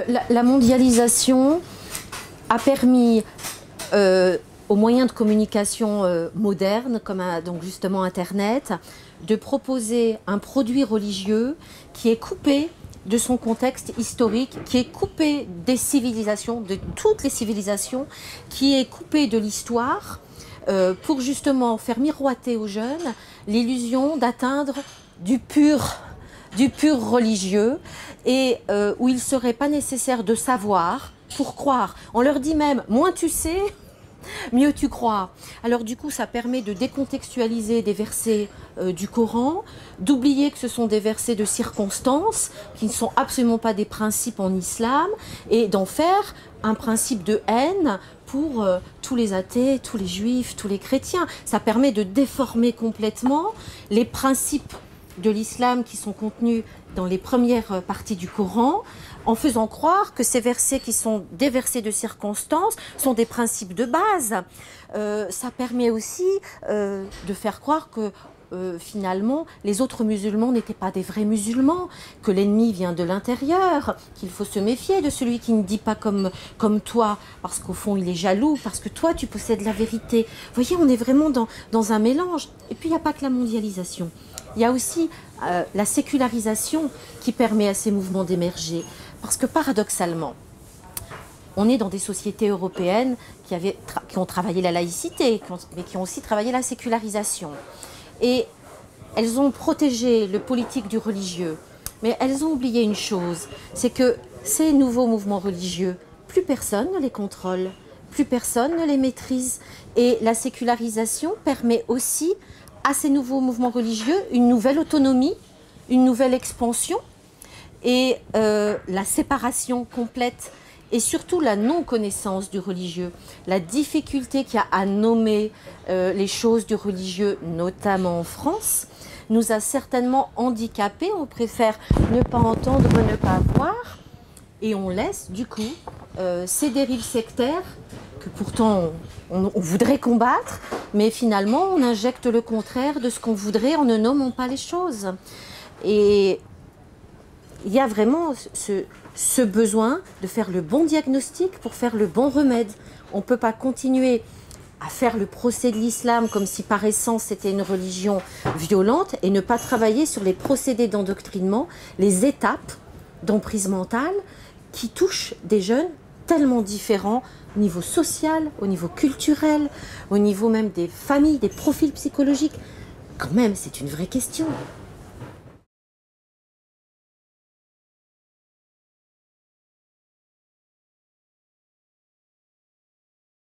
La mondialisation a permis aux moyens de communication modernes, comme donc justement Internet, de proposer un produit religieux qui est coupé de son contexte historique, qui est coupé des civilisations, de toutes les civilisations, qui est coupé de l'histoire, pour justement faire miroiter aux jeunes l'illusion d'atteindre du pur religieux, et où il ne serait pas nécessaire de savoir pour croire. On leur dit même, moins tu sais, mieux tu crois. Alors du coup, ça permet de décontextualiser des versets du Coran, d'oublier que ce sont des versets de circonstance, qui ne sont absolument pas des principes en islam, et d'en faire un principe de haine pour tous les athées, tous les juifs, tous les chrétiens. Ça permet de déformer complètement les principes de l'islam qui sont contenus dans les premières parties du Coran, en faisant croire que ces versets qui sont des versets de circonstance sont des principes de base. Ça permet aussi de faire croire que finalement les autres musulmans n'étaient pas des vrais musulmans, que l'ennemi vient de l'intérieur, qu'il faut se méfier de celui qui ne dit pas comme toi, parce qu'au fond il est jaloux, parce que toi tu possèdes la vérité. Vous voyez, on est vraiment dans un mélange. Et puis il n'y a pas que la mondialisation. Il y a aussi la sécularisation qui permet à ces mouvements d'émerger. Parce que paradoxalement, on est dans des sociétés européennes qui ont travaillé la laïcité, mais qui ont aussi travaillé la sécularisation. Et elles ont protégé le politique du religieux. Mais elles ont oublié une chose, c'est que ces nouveaux mouvements religieux, plus personne ne les contrôle, plus personne ne les maîtrise. Et la sécularisation permet aussi à ces nouveaux mouvements religieux une nouvelle autonomie, une nouvelle expansion, et la séparation complète, et surtout la non-connaissance du religieux, la difficulté qu'il y a à nommer les choses du religieux, notamment en France, nous a certainement handicapés. On préfère ne pas entendre, ne pas voir, et on laisse du coup ces dérives sectaires que pourtant on voudrait combattre, mais finalement on injecte le contraire de ce qu'on voudrait en ne nommant pas les choses. Et il y a vraiment ce besoin de faire le bon diagnostic pour faire le bon remède. On ne peut pas continuer à faire le procès de l'islam comme si par essence c'était une religion violente et ne pas travailler sur les procédés d'endoctrinement, les étapes d'emprise mentale qui touchent des jeunes tellement différents au niveau social, au niveau culturel, au niveau même des familles, des profils psychologiques. Quand même, c'est une vraie question.